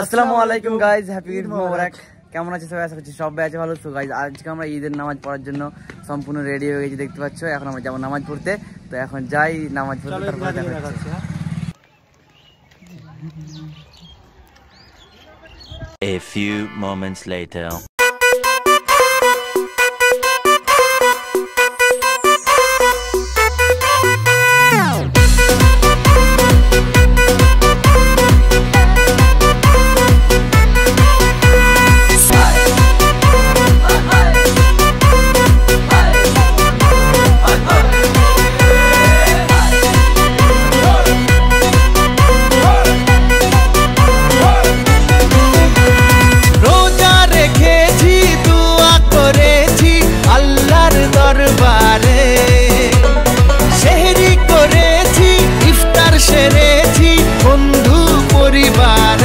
আসসালামু আলাইকুম guys, happy Eid মোবারক। কেমন আছে সবাই? আশা করছি সবাই আছে ভালো। সো গাইজ, আজকে আমরা ঈদের নামাজ পড়ার জন্য সম্পূর্ণ রেডি হয়ে গেছি, দেখতে পাচ্ছ। এখন আমরা যাবো নামাজ পড়তে, তো এখন যাই নামাজ পড়তে, তারপরে দেখা হচ্ছে। A few moments later. সেহরি করেছি, ইফতার সেরেছি বন্ধু পরিবারে।